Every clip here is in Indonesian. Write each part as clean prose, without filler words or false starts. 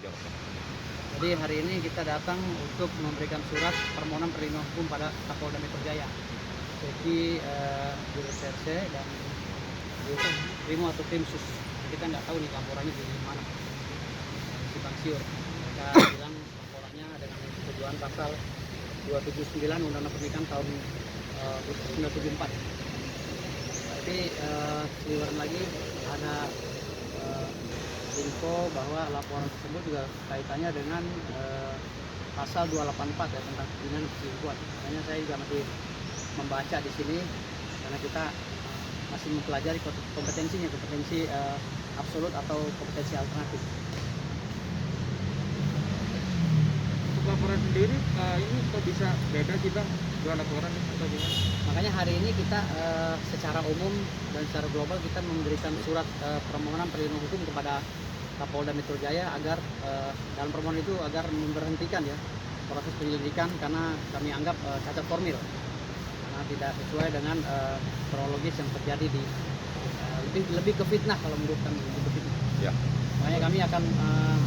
jawab. Jadi hari ini kita datang untuk memberikan surat permohonan perlindungan hukum pada Kapolda Metro Jaya. Jadi di reserse dan itu Primo atau tim sus. Kita nggak tahu nih laporannya di mana. Simpang siur. Mereka bilang laporannya dengan tujuan pasal 279 Undang-Undang Pernikahan tahun 1974. Tapi seliweran lagi ada info bahwa laporan tersebut juga kaitannya dengan pasal 284 ya tentang pembinaan perselingkuhan. Makanya saya juga masih membaca di sini karena kita masih mempelajari kompetensinya, kompetensi absolut atau kompetensi alternatif. Untuk laporan sendiri ini kok bisa beda sih Bang? Dua laporan atau gimana? Makanya hari ini kita secara umum dan secara global kita memberikan surat permohonan perlindungan hukum kepada Kapolda Metro Jaya agar dalam permohonan itu agar memberhentikan ya proses penyelidikan karena kami anggap cacat formil karena tidak sesuai dengan kronologis yang terjadi di lebih ke fitnah kalau menurut kami lebih ke fitnah. Ya. Makanya kami akan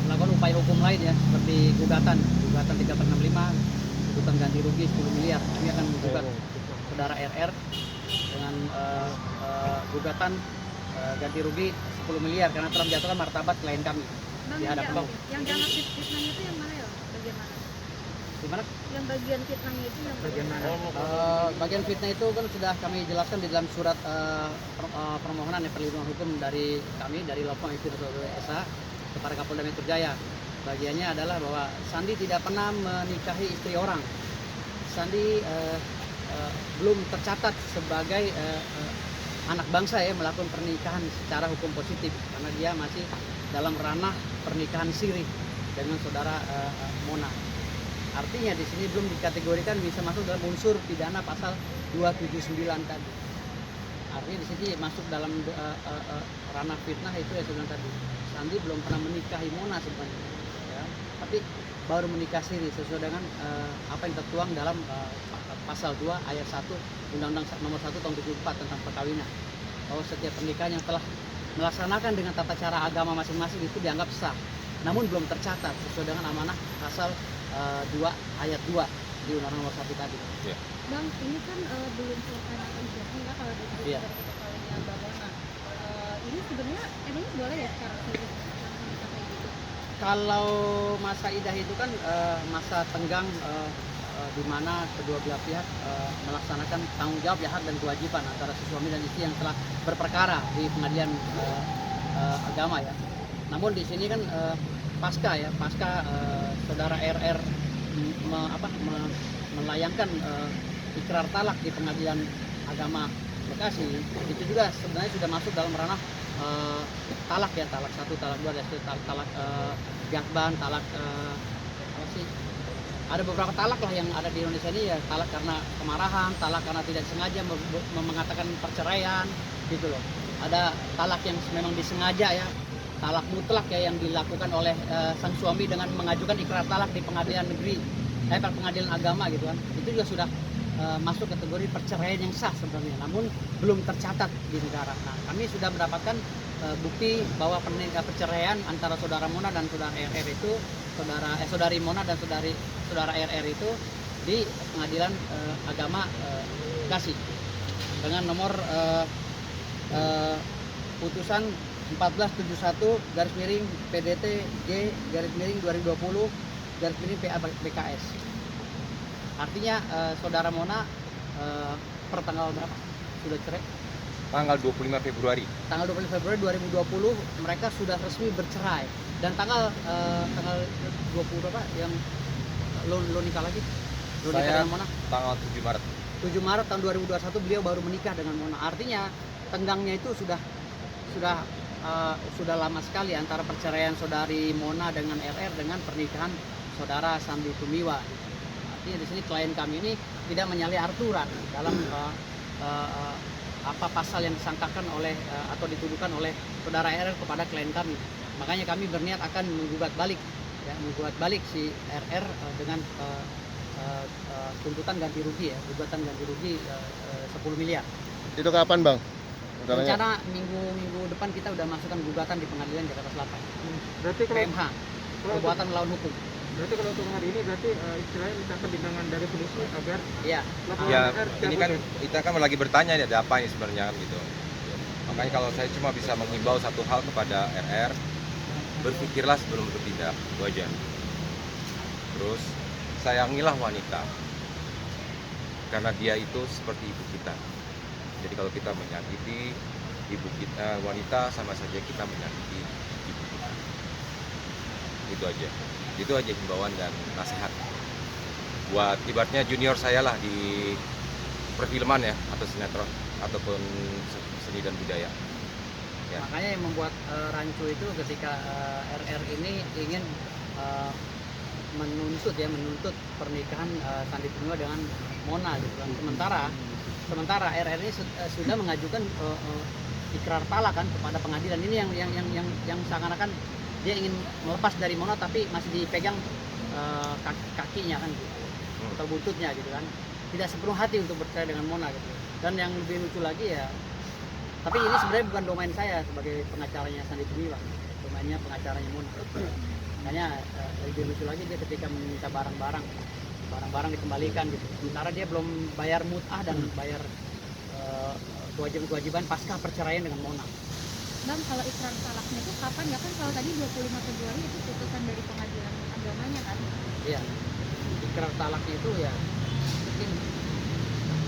melakukan upaya hukum lain ya seperti gugatan 3465, gugatan ganti rugi 10 miliar. Kami akan menggugat saudara RR dengan gugatan ganti rugi 10 miliar karena telah menjatuhkan martabat klien kami di hadapan yang jangan fitnahnya itu yang mana ya? Bagian mana? Gimana? Yang bagian fitnahnya itu yang bagian mana? Bagian fitnah itu kan sudah kami jelaskan di dalam surat permohonan perlindungan hukum dari kami dari Lopong SA kepada Kapolda Metro Jaya. Bagiannya adalah bahwa Sandi tidak pernah menikahi istri orang. Sandi belum tercatat sebagai anak bangsa ya melakukan pernikahan secara hukum positif karena dia masih dalam ranah pernikahan siri dengan saudara Mona. Artinya di sini belum dikategorikan bisa masuk dalam unsur pidana pasal 279 tadi. Artinya di sini masuk dalam ranah fitnah itu ya sebenarnya tadi. Sandi belum pernah menikahi Mona sebenarnya, ya. Tapi baru menikah siri sesuai dengan apa yang tertuang dalam pasal 2 ayat 1 Undang-Undang nomor 1 tahun 74 tentang perkawinan. Bahwa setiap pernikahan yang telah melaksanakan dengan tata cara agama masing-masing itu dianggap sah. Namun belum tercatat sesuai dengan amanah pasal 2 ayat 2 di Undang-Undang nomor 1 tadi. Ya. Bang, ini kan belum selesai ya kalau dari Iya. kita kawinnya Bang Mona. Ini sebenarnya emangnya boleh ya secara siri kayak gitu? Kalau masa idah itu kan masa tenggang di mana kedua belah pihak melaksanakan tanggung jawab ya hak dan kewajiban antara si suami dan istri yang telah berperkara di pengadilan agama ya. Namun di sini kan pasca saudara RR melayangkan ikrar talak di pengadilan agama Bekasi, itu juga sebenarnya sudah masuk dalam ranah talak ya, talak 1, talak 2, dan talak jakban, talak apa sih? Ada beberapa talak lah yang ada di Indonesia ini ya, talak karena kemarahan, talak karena tidak sengaja mengatakan perceraian gitu loh. Ada talak yang memang disengaja ya, talak mutlak ya yang dilakukan oleh sang suami dengan mengajukan ikrar talak di pengadilan negeri, pengadilan agama gitu kan. Itu juga sudah masuk kategori perceraian yang sah sebenarnya, namun belum tercatat di negara. Nah, kami sudah mendapatkan bukti bahwa perceraian antara saudara Mona dan saudara RR itu, saudari Mona dan saudara RR itu di pengadilan agama Bekasi dengan nomor putusan 1471 PDT G 2020 PA BKS. Artinya saudara Mona per tanggal berapa sudah cerai? Tanggal 25 Februari. Tanggal 25 Februari 2020 mereka sudah resmi bercerai. Dan tanggal 20 berapa yang lo nikah lagi? Lo nikah dengan Mona? Tanggal 7 Maret. 7 Maret tahun 2021 beliau baru menikah dengan Mona. Artinya tenggangnya itu sudah lama sekali antara perceraian saudari Mona dengan RR dengan pernikahan saudara Sandi Tumiwa. Artinya di sini klien kami ini tidak menyalahi aturan dalam apa pasal yang disangkakan oleh atau dituduhkan oleh saudara RR kepada klien kami. Makanya kami berniat akan menggugat balik si RR dengan tuntutan ganti rugi ya, gugatan ganti rugi 10 miliar. Itu kapan Bang? Rencana minggu depan kita udah masukkan gugatan di pengadilan Jakarta Selatan. Berarti kalau PMH. perbuatan melawan hukum. Berarti kalau untuk hari ini berarti istilahnya minta pertimbangan dari polisi agar Iya. laporan Ya, RR ini kan kita kan lagi bertanya ini ada apa ini sebenarnya kan gitu. Makanya kalau saya cuma bisa menghimbau satu hal kepada RR, berpikirlah sebelum bertindak, itu aja. Terus sayangilah wanita, karena dia itu seperti ibu kita. Jadi kalau kita menyakiti ibu kita, wanita sama saja kita menyakiti ibu kita. Itu aja. Itu aja himbauan dan nasihat buat ibaratnya junior saya lah di perfilman ya, atau sinetron ataupun seni dan budaya ya. Makanya yang membuat rancu itu ketika RR ini ingin menuntut pernikahan Sandy Tumiwa dengan Mona gitu kan. Sementara RR ini sudah mengajukan ikrar talak kan kepada pengadilan. Ini yang seakan-akan dia ingin melepas dari Mona tapi masih dipegang kakinya kan gitu, atau buntutnya gitu kan. Tidak sepenuh hati untuk percaya dengan Mona gitu. Dan yang lebih lucu lagi ya, tapi ini sebenarnya bukan domain saya sebagai pengacaranya Sandy Tumiwa, domainnya pengacaranya Mona. Makanya lebih lucu lagi dia ketika meminta barang-barang dikembalikan gitu. Sementara dia belum bayar mut'ah dan bayar kewajiban pasca perceraian dengan Mona. Bang, kalau ikrar talaknya itu kapan ya? Kan kalau tadi 25 Februari itu putusan dari pengadilan agamanya kan? Iya. Ikrar talaknya itu ya mungkin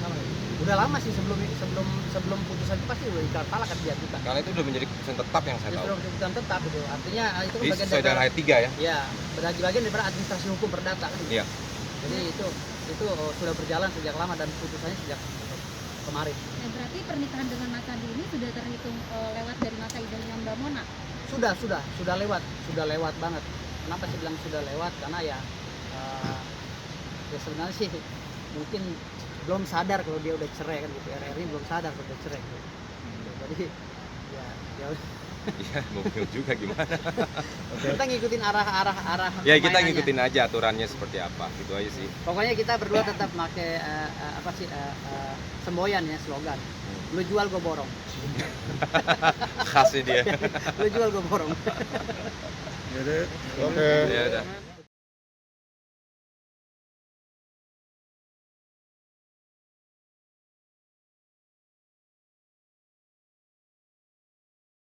apa ya, udah lama sih sebelum putusan itu pasti udah ikrar talak kan diajukan. Karena itu udah menjadi keputusan tetap yang saya Itu tahu. sudah putusan tetap gitu. Artinya itu Jadi bagian sesuai dengan ayat 3 ya. ya, bagian daripada administrasi hukum perdata kan. Iya. Jadi itu sudah berjalan sejak lama dan putusannya sejak kemarin. Nah, berarti pernikahan dengan Mas Sandi ini sudah terhitung lewat dari masa idahnya Mbak Mona? Sudah lewat banget. Kenapa sih bilang sudah lewat? Karena ya sebenarnya sih mungkin belum sadar kalau dia udah cerai kan gitu. RR ini belum sadar kalau udah cerai gitu. Jadi ya Iya, mau bingung juga gimana. kita ngikutin arah Ya kita permainannya. ngikutin aja aturannya seperti apa, gitu aja sih. Pokoknya kita berdua tetap pakai semboyan ya, slogan. Lu jual gue borong. Khasnya dia. Lu jual gue borong. Ya udah.